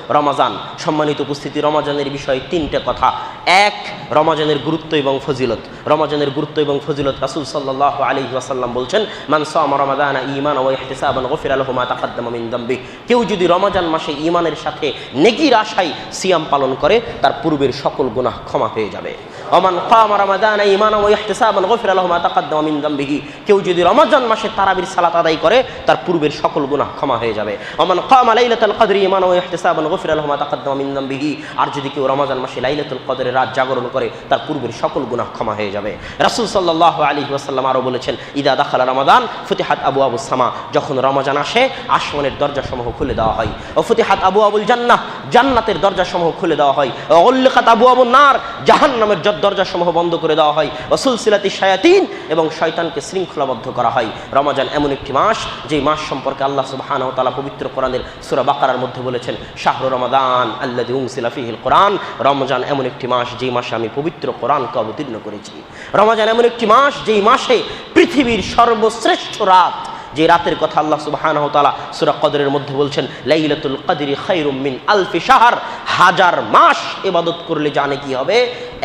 রমাজান। সম্মানিত উপস্থিতি, রমাজানের বিষয়ে তিনটে কথা। এক, রমাজানের গুরুত্ব এবং ফজিলত। রমাজানের গুরুত্ব এবং ফজিলত রাসূল সাল্লাল্লাহু আলাইহি ওয়াসাল্লাম বলছেন, মান সামা রমাদানা ঈমানান ওয়া ইহতিসাবান গুফিরা লাহু মা তাকাদ্দামা মিন যামবি। কেউ যদি রমাজান মাসে ঈমানের সাথে নেকির আশায় সিয়াম পালন করে, তার পূর্বের সকল গুনাহ ক্ষমা হয়ে যাবে। ওমান কামা রমাদানা ঈমানান ওয়া ইহতিসাবান গুফিরা লাহু মা তাকাদ্দামা মিন যামবিহি। কেউ যদি রমাজান মাসে তারাবির সালাত আদায় করে, তার পূর্বের সকল গুনাহ ক্ষমা হয়ে যাবে। ওমান কামা লাইলাতুল কদরি ঈমানান ওয়া ইহতিসাবান গুফিরা লাহু মা তাকাদ্দামা মিন যামবিহি। আর যদি কেউ রমাজান মাসে লাইলাতুল কদরের রাত জাগরণ করে, তার পূর্বের সকল গুনাহ ক্ষমা হয়ে যাবে। রাসূল সাল্লাল্লাহু আলাইহি ওয়াসাল্লাম আরো বলেছেন, ইদা দাখালা রমাদান ফুতিহাত আবওয়াবুস সামা। যখন রমাজান আসে, আসমানের দরজাসমূহ খুলে দেওয়া হয়। ও ফুতিহাত আবওয়াবুল জান্নাহ, জান্নাতের দরজাসমূহ খুলে দেওয়া হয়। ও উল্লিকাত আবওয়াবুন নার, জাহান্নামের দরজাসমূহ বন্ধ করে দেওয়া হয়। ও সুলসিলাতিশ শায়াতিন, এবং শয়তানকে শৃঙ্খলাবদ্ধ করা হয়। রমাজান এমন একটি মাস, যে মাস সম্পর্কে আল্লাহ সুবহানাহু ওয়া তাআলা পবিত্র কোরআনের সূরা বাকারার মধ্যে বলেছেন, শাহরু রমাদান আল্লাযী উনজিলা ফীহিল কোরআন। রমজান এমন একটি মাস, যেই মাসে আমি পবিত্র কোরআনকে অবতীর্ণ করেছি। রমাজান এমন একটি মাস, যেই মাসে পৃথিবীর সর্বশ্রেষ্ঠ রাত, যে রাতের কথা আল্লাহ সুবহানাহু ওয়া তাআলা সূরা কদরের মধ্যে বলছেন, লাইলাতুল কদরি খায়রুম মিন আলফি শাহর। হাজার মাস ইবাদত করলে জানে কি হবে,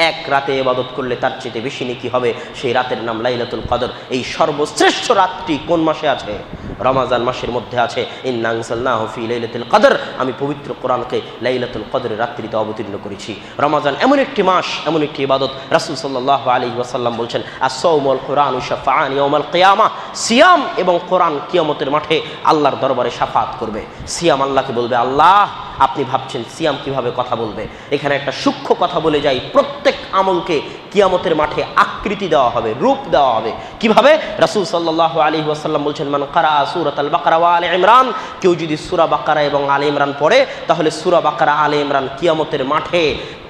এক রাতে ইবাদত করলে তার চেয়ে বেশি নেকি হবে। সেই রাতের নাম লাইলাতুল কদর। এই সর্বশ্রেষ্ঠ রাতটি কোন মাসে আছে? রমাজান মাসের মধ্যে আছে। ইন্না আনজালনাহু ফি লাইলাতুল কদর। আমি পবিত্র কোরআনকে লাইলাতুল কদরের রাত্রিতে অবতীর্ণ করেছি। রমাজান এমন একটি মাস, এমন একটি ইবাদত, রাসূল সাল্লাল্লাহু আলাইহি ওয়াসাল্লাম বলছেন, আস-সাওমু ওয়াল কুরআনু শাফাআন ইয়াউমাল কিয়ামাহ। সিয়াম এবং কোরআন কিয়ামতের মাঠে আল্লাহর দরবারে শাফাত করবে। সিয়াম আল্লাহকে বলবে, আল্লাহ, আপনি ভাবছেন সিয়াম কিভাবে কথা বলবে? এখানে একটা সূক্ষ্ম কথা বলে যাই, প্রত্যেক আমলকে কিয়ামতের মাঠে আকৃতি দেওয়া হবে, রূপ দেওয়া হবে। কিভাবে? রাসূল সাল্লাল্লাহু আলাইহি ওয়াসাল্লাম বলছেন, মান কারা সূরাতুল বাকারা ওয়া আলে ইমরান। কেউ যদি সূরা বাকারা এবং আলে ইমরান পড়ে, তাহলে সূরা বাকারা আলে ইমরান কিয়ামতের মাঠে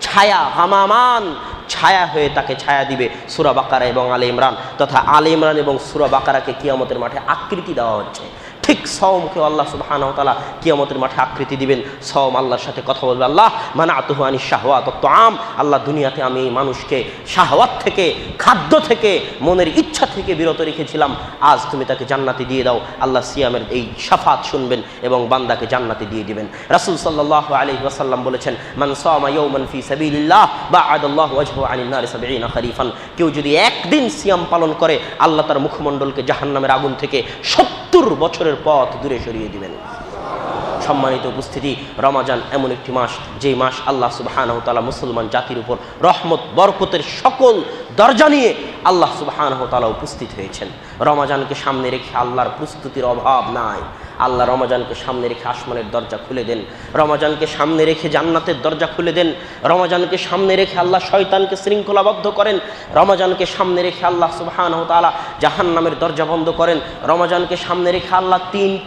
ছায়া, গামামান, ছায়া হয়ে তাকে ছায়া দিবে। সূরা বাকারা এবং আলে ইমরান তথা আলে ইমরান এবং সূরা বাকারাকে কিয়ামতের মাঠে আকৃতি দেওয়া হচ্ছে। ঠিক সওমকে আল্লাহ সুবহানাহু ওয়া তাআলা কিয়ামতের মাঠে আকৃতি দিবেন। সওম আল্লাহর সাথে কথা বলবে, আল্লাহ মানাতুহু আনিশ শাহওয়াত ওয়াত তাআম। আল্লাহ, দুনিয়াতে আমি এই মানুষকে শাহওয়াত থেকে, খাদ্য থেকে, মনের ইচ্ছা থেকে বিরত রেখেছিলাম, আজ তুমি তাকে জান্নাতে দিয়ে দাও। আল্লাহ সিয়ামের এই শাফাত শুনবেন এবং বান্দাকে জান্নাতে দিয়ে দিবেন। রাসূল সাল্লাল্লাহু আলাইহি ওয়াসাল্লাম বলেছেন, মান সামা ইয়াওমান ফি সাবিলিল্লাহ বা'আদাল্লাহু ওয়াজহাহু আনিন নারি ৭০ খরিফান। কেউ যদি একদিন সিয়াম পালন করে, আল্লাহ তার মুখমণ্ডলকে জাহান্নামের আগুন থেকে ৭০ বছরের পথ দূরে সরিয়ে দিবেন। সম্মানিত উপস্থিতি, রমাজান এমন একটি মাস, যেই মাস আল্লাহ সুবহানাহু ওয়া তাআলা মুসলমান জাতির উপর রহমত বরকতের সকল দরজা নিয়ে আল্লাহ সুবহানাহু ওয়া তাআলা উপস্থিত হয়েছেন। রমাজানকে সামনে রেখে আল্লাহর প্রস্তুতির অভাব নাই। আল্লাহ রমাজানকে সামনে রেখে আসমানের দরজা খুলে দেন, রমাজানকে সামনে রেখে জান্নাতের দরজা খুলে দেন, রমাজানকে সামনে রেখে আল্লাহ শয়তানকে শৃঙ্খলাবদ্ধ করেন, রমাজানকে সামনে রেখে আল্লাহ সুবহানাহু ওয়া তাআলা জাহান্নামের দরজা বন্ধ করেন। রমাজানকে সামনে রেখে আল্লাহ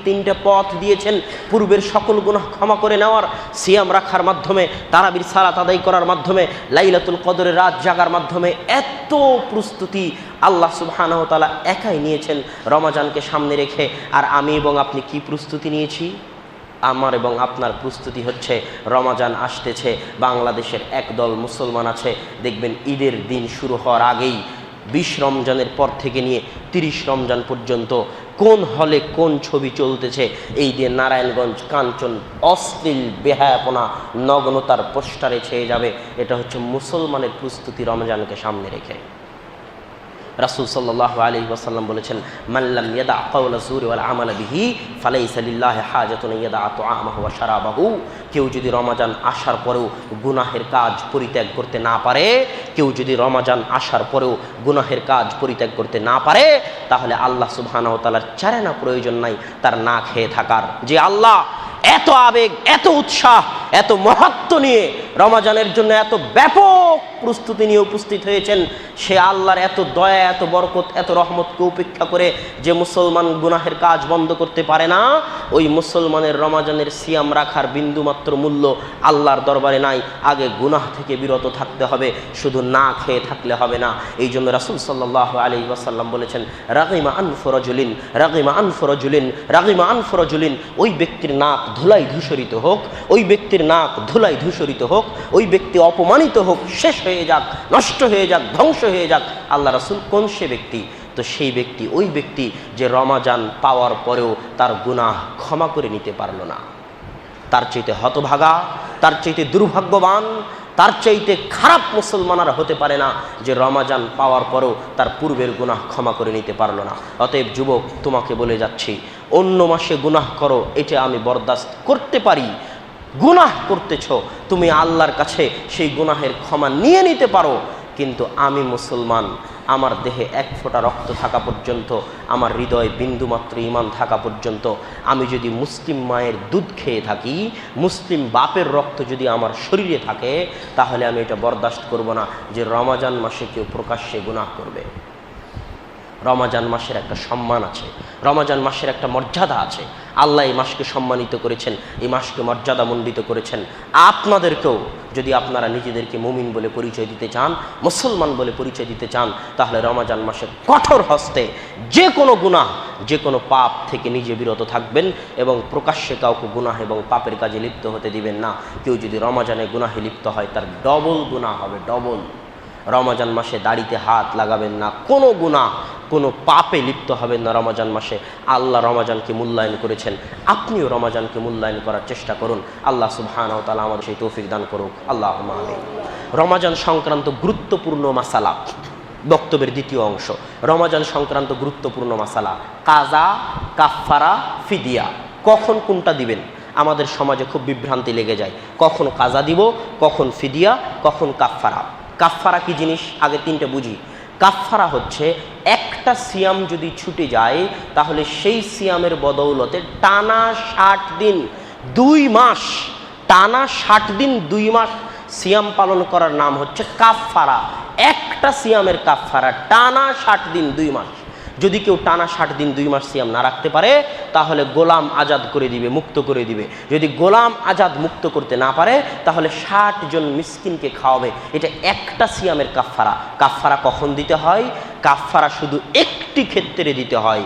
তিনটে পথ দিয়েছেন পূর্বের সকল গুনাহ ক্ষমা করে নেওয়ার। সিয়াম রাখার মাধ্যমে, তারাবির সালাত আদায় করার মাধ্যমে, লাইলাতুল কদরের রাত জাগার মাধ্যমে এত প্রস্তুতি আল্লাহ সুবহানাহু ওয়া তাআলা একাই নিয়েছেন রমাজানকে সামনে রেখে। আর আমি এবং আপনি কি প্রস্তুতি নিয়েছি? আমার এবং আপনার প্রস্তুতি হচ্ছে, রমাজান আসতেছে, বাংলাদেশের একদল মুসলমান আছে, দেখবেন ঈদের দিন শুরু হওয়ার আগেই 20 রমজানের পর থেকে নিয়ে 30 রমজান পর্যন্ত কোন হলে কোন ছবি চলতেছে, এই দিয়ে নারায়ণগঞ্জ কাঞ্চন অশ্লীল বেহায়াপনা নগ্নতার পোস্টারে ছেয়ে যাবে। এটা হচ্ছে মুসলমানের প্রস্তুতি রমজানকে সামনে রেখে। রাসূল সাল্লাল্লাহু আলাইহি ওয়াসাল্লাম বলেছেন, মান লাম ইয়াদা কাওলা যুরি ওয়াল আমালা বিহি ফালাইসা লিল্লাহি হাজাতুন ইয়াদা তুআমাহু ওয়া শারাবাহু। কেউ যদি রমাজান আসার পরেও গুনাহের কাজ পরিত্যাগ করতে না পারে, কেউ যদি রমাজান আসার পরেও গুনাহের কাজ পরিত্যাগ করতে না পারে, তাহলে আল্লাহ সুবহানাহু ওয়া তাআলার চারেনা প্রয়োজন নাই তার না খেয়ে থাকার। যে আল্লাহ এত আবেগ, এত উৎসাহ, এত মহত্ব নিয়ে রমাজানের জন্য এত ব্যাপক প্রস্তুতি নিয়ে উপস্থিত হয়েছেন, সে আল্লাহর এত দয়া, এত বরকত, এত রহমতকে উপেক্ষা করে যে মুসলমান গুনাহের কাজ বন্ধ করতে পারে না, ওই মুসলমানের রমাজানের সিয়াম রাখার বিন্দুমাত্র মূল্য আল্লাহর দরবারে নাই। আগে গুনাহ থেকে বিরত থাকতে হবে, শুধু না খেয়ে থাকলে হবে না। এই জন্য রাসূল সাল্লাল্লাহু আলাইহি ওয়াসাল্লাম বলেছেন, রাগিমা আনফু রাজুলিন, রাগিমা আনফু রাজুলিন, রাগিমা আনফু রাজুলিন। ওই ব্যক্তির নাক ধুলাই ধূসরিত হোক, ওই ব্যক্তির নাক ধুলাই ধূসরিত হোক, ওই ব্যক্তি অপমানিত হোক, শেষ হয়ে যাক, নষ্ট হয়ে যাক, ধ্বংস হয়ে যাক। আল্লাহ রাসূল কোন সে ব্যক্তি? তো সেই ব্যক্তি ওই ব্যক্তি যে রমাজান পাওয়ার পরেও তার গুনাহ ক্ষমা করে নিতে পারল না। তার চাইতে হতভাগা, তার চাইতে দুর্ভাগ্যবান, তার চাইতে খারাপ মুসলমান আর হতে পারে না যে রমাজান পাওয়ার পরও তার পূর্বের গুনাহ ক্ষমা করে নিতে পারলো না। অতএব যুবক, তোমাকে বলে যাচ্ছি, অন্য মাসে গুনাহ করো, এটা আমি বরদাস্ত করতে পারি। গুনাহ করতেছ, তুমি আল্লাহর কাছে সেই গুনাহের ক্ষমা নিয়ে নিতে পারো, কিন্তু আমি মুসলমান, আমার দেহে এক ফোঁটা রক্ত থাকা পর্যন্ত, আমার হৃদয়ে বিন্দুমাত্র ঈমান থাকা পর্যন্ত, আমি যদি মুসলিম মায়ের দুধ খেয়ে থাকি, মুসলিম বাপের রক্ত যদি আমার শরীরে থাকে, তাহলে আমি এটা বরদাস্ত করব না যে রমাজান মাসে কেউ প্রকাশ্যে গুনাহ করবে। রমাজান মাসের একটা সম্মান আছে, রমাজান মাসের একটা মর্যাদা আছে। আল্লাহ এই মাসকে সম্মানিত করেছেন, এই মাসকে মর্যাদামণ্ডিত করেছেন। আপনাদেরকেও যদি আপনারা নিজেদেরকে মুমিন বলে পরিচয় দিতে চান, মুসলমান বলে পরিচয় দিতে চান, তাহলে রমাজান মাসে কঠোর হস্তে যে কোনো গুনাহ, যে কোনো পাপ থেকে নিজে বিরত থাকবেন এবং প্রকাশ্যে কাউকে গুনাহ এবং পাপের কাজে লিপ্ত হতে দিবেন না। কেউ যদি রমাজানে গুনাহে লিপ্ত হয়, তার ডবল গুনাহ হবে, ডবল। রমাজান মাসে দাড়িতে হাত লাগাবেন না, কোনো গুনাহ, কোনো পাপে লিপ্ত হবেন না রমাজান মাসে। আল্লাহ রমাজানকে মূল্যায়ন করেছেন, আপনিও রমাজানকে মূল্যায়ন করার চেষ্টা করুন। আল্লাহ সুবহানাহু ওয়া তাআলা আমাদের সেই তৌফিক দান করুক, আল্লাহুম্মা আমিন। রমাজান সংক্রান্ত গুরুত্বপূর্ণ মাসালা, বক্তব্যের দ্বিতীয় অংশ। রমাজান সংক্রান্ত গুরুত্বপূর্ণ মাসালা, কাজা, কাফফারা, ফিদিয়া। কখন কোনটা দিবেন? আমাদের সমাজে খুব বিভ্রান্তি লেগে যায়, কখন কাজা দিব, কখন ফিদিয়া, কখন কাফফারা। কাফফারা কি জিনিস আগে তিনটে বুঝি। কাফফারা হচ্ছে একটা সিয়াম যদি ছুটে যায়, তাহলে সেই সিয়ামের বদৌলতে টানা 60 দিন 2 মাস, টানা 60 দিন 2 মাস সিয়াম পালন করার নাম হচ্ছে কাফফারা। একটা সিয়ামের কাফফারা টানা 60 দিন 2 মাস। যদি কেউ টানা 60 দিন 2 মাস সিয়াম না রাখতে পারে, তাহলে গোলাম আজাদ করে দিবে, মুক্ত করে দিবে। যদি গোলাম আজাদ মুক্ত করতে না পারে, তাহলে 60 জন মিসকিনকে খাওয়াবে। এটা একটা সিয়ামের কাফফারা। কাফফারা কখন দিতে হয়? কাফফারা শুধু একটি ক্ষেত্রে দিতে হয়,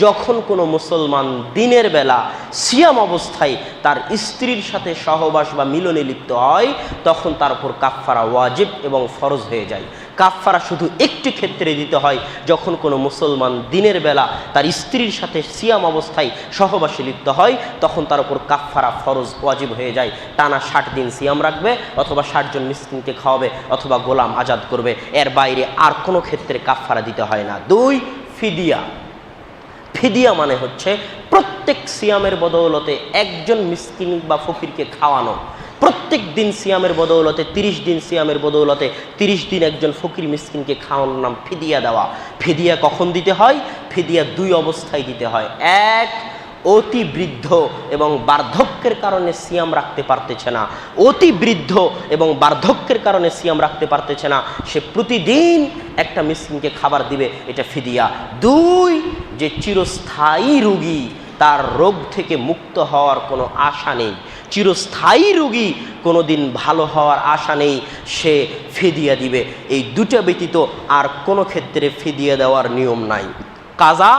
যখন কোনো মুসলমান দিনের বেলা সিয়াম অবস্থায় তার স্ত্রীর সাথে সহবাস বা মিলনে লিপ্ত হয়, তখন তার উপর কাফফারা ওয়াজিব এবং ফরজ হয়ে যায়। কাফফারা শুধু একটি ক্ষেত্রে দিতে হয়, যখন কোনো মুসলমান দিনের বেলা তার স্ত্রীর সাথে সিয়াম অবস্থায় সহবাসে লিপ্ত হয়, তখন তার উপর কাফফারা ফরজ ওয়াজিব হয়ে যায়। টানা 60 দিন সিয়াম রাখবে, অথবা 60 জন মিসকিনকে খাওয়াবে, অথবা গোলাম আজাদ করবে। এর বাইরে আর কোনো ক্ষেত্রে কাফফারা দিতে হয় না। 2, ফিদিয়া। ফিদিয়া মানে হচ্ছে প্রত্যেক সিয়ামের বদৌলতে একজন মিসকিন বা ফকিরকে খাওয়ানো। প্রত্যেক দিন সিয়ামের বদৌলতে, 30 দিন সিয়ামের বদৌলতে 30 দিন একজন ফকির মিসকিনকে খাওয়ানোর নাম ফিদিয়া দেওয়া। ফিদিয়া কখন দিতে হয়? ফিদিয়া 2 অবস্থায় দিতে হয়। 1, অতি বৃদ্ধ এবং বার্ধক্যের কারণে সিয়াম রাখতে পারতেছে না, অতি বৃদ্ধ এবং বার্ধক্যের কারণে সিয়াম রাখতে পারতেছে না, সে প্রতিদিন একটা মিসকিনকে খাবার দিবে, এটা ফিদিয়া। 2, যে চিরস্থায়ী রোগী, তার রোগ থেকে মুক্ত হওয়ার কোনো আশা নেই, চিরস্থায়ী রোগী, কোনো দিন ভালো হওয়ার আশা নেই, সে ফিদিয়া দিবে। এই 2টা ব্যতীত আর কোনো ক্ষেত্রে ফিদিয়া দেওয়ার নিয়ম নাই। কাজা,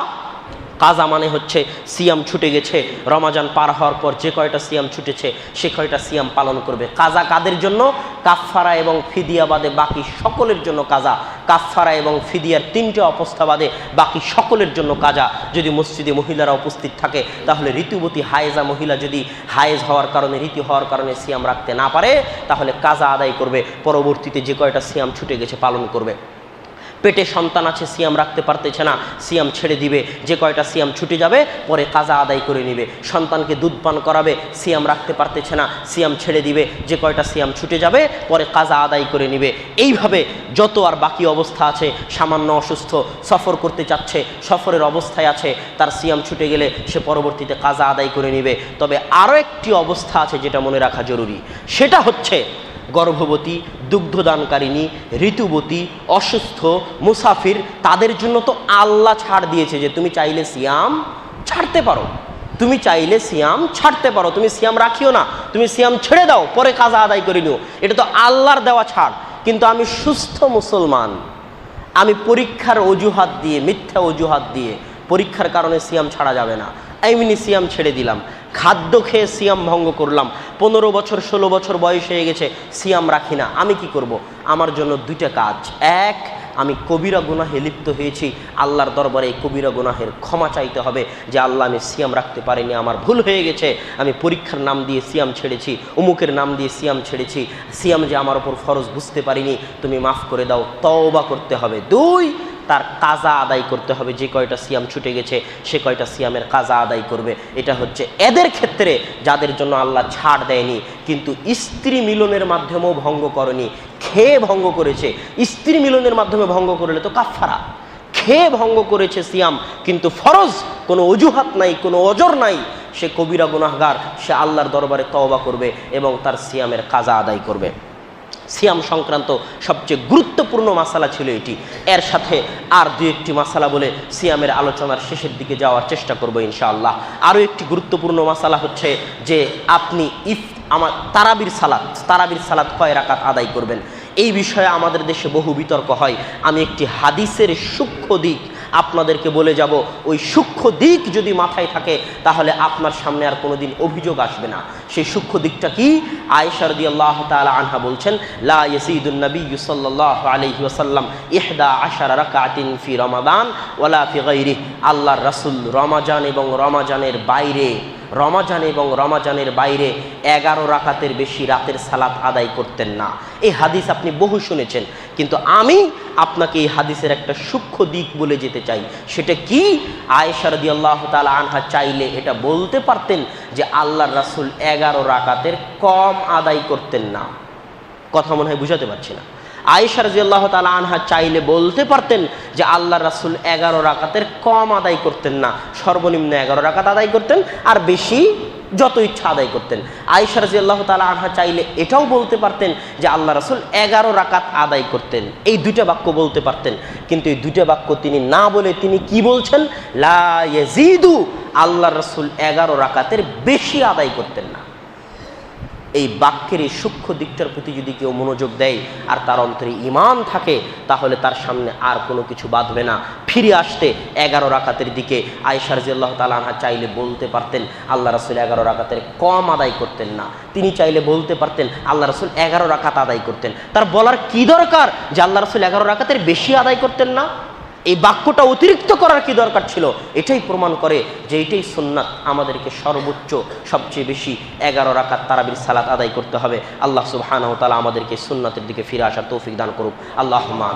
কাজা মানে হচ্ছে সিয়াম ছুটে গেছে, রমাজান পার হওয়ার পর যে কয়টা সিয়াম ছুটেছে সে কয়টা সিয়াম পালন করবে। কাজা কাদের জন্য? কাফফারা এবং ফিদিয়া বাদে বাকি সকলের জন্য কাজা। কাফফারা এবং ফিদিয়ার 3টে অবস্থা বাদে বাকি সকলের জন্য কাজা। যদি মসজিদে মহিলারা উপস্থিত থাকে, তাহলে ঋতুবতী হায়েজা মহিলা যদি হায়েজ হওয়ার কারণে, ঋতু হওয়ার কারণে সিয়াম রাখতে না পারে, তাহলে কাজা আদায় করবে, পরবর্তীতে যে কয়টা সিয়াম ছুটে গেছে পালন করবে। পেটে সন্তান আছে, সিয়াম রাখতে পারতেছে না, সিয়াম ছেড়ে দিবে, যে কয়টা সিয়াম ছুটে যাবে পরে কাজা আদায় করে নিবে। সন্তানকে দুধ পান করাবে, সিয়াম রাখতে পারতেছে না, সিয়াম ছেড়ে দিবে, যে কয়টা সিয়াম ছুটে যাবে পরে কাজা আদায় করে নিবে। এইভাবে যত আর বাকি অবস্থা আছে, সামান্য অসুস্থ, সফর করতে চাচ্ছে, সফরের অবস্থায় আছে, তার সিয়াম ছুটে গেলে সে পরবর্তীতে কাজা আদায় করে নিবে। তবে আরও একটি অবস্থা আছে যেটা মনে রাখা জরুরি, সেটা হচ্ছে গর্ভবতী, দুগ্ধদানকারিণী, ঋতুবতী, অসুস্থ, মুসাফির, তাদের জন্য তো আল্লাহ ছাড় দিয়েছে যে তুমি চাইলে সিয়াম ছাড়তে পারো, তুমি চাইলে সিয়াম ছাড়তে পারো, তুমি সিয়াম রাখিও না, তুমি সিয়াম ছেড়ে দাও, পরে কাজা আদায় করে নিও। এটা তো আল্লাহর দেওয়া ছাড়। কিন্তু আমি সুস্থ মুসলমান, আমি পরীক্ষার অজুহাত দিয়ে, মিথ্যা অজুহাত দিয়ে, পরীক্ষার কারণে সিয়াম ছাড়া যাবে না, এমনি সিয়াম ছেড়ে দিলাম, খাদ্য খেয়ে সিয়াম ভঙ্গ করলাম, 15 বছর 16 বছর বয়স হয়ে গেছে, সিয়াম রাখি না, আমি কি করব? আমার জন্য 2টা কাজ। 1, আমি কবিরা গুনাহে লিপ্ত হয়েছি, আল্লাহর দরবারে এই কবিরা গুনাহের ক্ষমা চাইতে হবে যে আল্লাহ আমি সিয়াম রাখতে পারিনি, আমার ভুল হয়ে গেছে, আমি পরীক্ষার নাম দিয়ে সিয়াম ছেড়েছি, অমুকের নাম দিয়ে সিয়াম ছেড়েছি, সিয়াম যে আমার ওপর ফরজ বুঝতে পারিনি, তুমি মাফ করে দাও। তওবা করতে হবে। 2, তার কাজা আদায় করতে হবে। যে কয়টা সিয়াম ছুটে গেছে সে কয়টা সিয়ামের কাজা আদায় করবে। এটা হচ্ছে এদের ক্ষেত্রে যাদের জন্য আল্লাহ ছাড় দেয়নি, কিন্তু স্ত্রী মিলনের মাধ্যমেও ভঙ্গ করেনি, খেয়ে ভঙ্গ করেছে। স্ত্রী মিলনের মাধ্যমে ভঙ্গ করলে তো কাফারা, খেয়ে ভঙ্গ করেছে সিয়াম, কিন্তু ফরজ, কোনো অজুহাত নাই, কোনো ওজর নাই, সে কবিরা গুনাহগার, সে আল্লাহর দরবারে তওবা করবে এবং তার সিয়ামের কাজা আদায় করবে। সিয়াম সংক্রান্ত সবচেয়ে গুরুত্বপূর্ণ মাসালা ছিল এটি। এর সাথে আর 2-1টি মাসালা বলে সিয়ামের আলোচনার শেষের দিকে যাওয়ার চেষ্টা করব ইনশাআল্লাহ। আরও একটি গুরুত্বপূর্ণ মাসালা হচ্ছে যে আপনি তারাবির সালাত কয় রাকাত আদায় করবেন। এই বিষয়ে আমাদের দেশে বহু বিতর্ক হয়। আমি একটি হাদিসের সূক্ষ্ম দিক আপনাদেরকে বলে যাব। ওই সূক্ষ্ম দিক যদি মাথায় থাকে তাহলে আপনার সামনে আর কোনোদিন অভিযোগ আসবে না। সেই সূক্ষ্ম দিকটা কি? আয়েশা রাদিয়াল্লাহু তাআলা আনহা বলছেন, লা ইয়াসিদুন নবিয়্যু সাল্লাল্লাহু আলাইহি ওয়াসাল্লাম 11 রাকাতিন ফি রমাদান ওয়ালা ফি গায়রিহি। আল্লাহর রাসূল রমাজান এবং রমাজানের বাইরে 11 রাকাতের বেশি রাতের সালাত আদায় করতেন না। এই হাদিস আপনি বহু শুনেছেন, কিন্তু আমি আপনাকে এই হাদিসের একটা সূক্ষ্ম দিক বলে যেতে চাই। সেটা কি? আয়েশা রাদিয়াল্লাহু তাআলা আনহা চাইলে এটা বলতে পারতেন যে আল্লাহর রাসূল 11 রাকাতের কম আদায় করতেন না। কথা মনে হয় বুঝাতে পারছি না। আয়েশা রাদিয়াল্লাহু তাআলা আনহা চাইলে বলতে পারতেন যে আল্লাহর রাসূল 11 রাকাতের কম আদায় করতেন না, সর্বনিম্ন 11 রাকাত আদায় করতেন, আর বেশি যত ইচ্ছা আদায় করতেন। আয়েশা রাদিয়াল্লাহু তাআলা আনহা চাইলে এটাও বলতে পারতেন যে আল্লাহ রাসূল 11 রাকাত আদায় করতেন। এই 2টা বাক্য বলতে পারতেন, কিন্তু এই 2টা বাক্য তিনি না বলে তিনি কি বলছেন? লা ইয়াজিদু, আল্লাহর রাসূল 11 রাকাতের বেশি আদায় করতেন না। এই বাক্যের এই সূক্ষ্ম দিকটার প্রতি যদি কেউ মনোযোগ দেয় আর তার অন্তরে ঈমান থাকে, তাহলে তার সামনে আর কোনো কিছু বাঁধবে না। ফিরে আসতে 11 রাকাতের দিকে আয়েশা রাদিয়াল্লাহু তাআলা আনহা চাইলে বলতে পারতেন আল্লাহ রাসূল 11 রাকাতের কম আদায় করতেন না। তিনি চাইলে বলতে পারতেন আল্লাহ রাসূল 11 রাকাত আদায় করতেন। তার বলার কি দরকার যে আল্লাহ রাসূল 11 রাকাতের বেশি আদায় করতেন না? এই বাক্যটা অতিরিক্ত করার কি দরকার ছিল? এটাই প্রমাণ করে যে এটাই সুন্নাত। আমাদেরকে সর্বোচ্চ সবচেয়ে বেশি 11 রাকাত তারাবির সালাত আদায় করতে হবে। আল্লাহ সুবহানাহু ওয়া তাআলা আমাদেরকে সুন্নাতের দিকে ফিরে আসার তৌফিক দান করুক। আল্লাহুম্মা।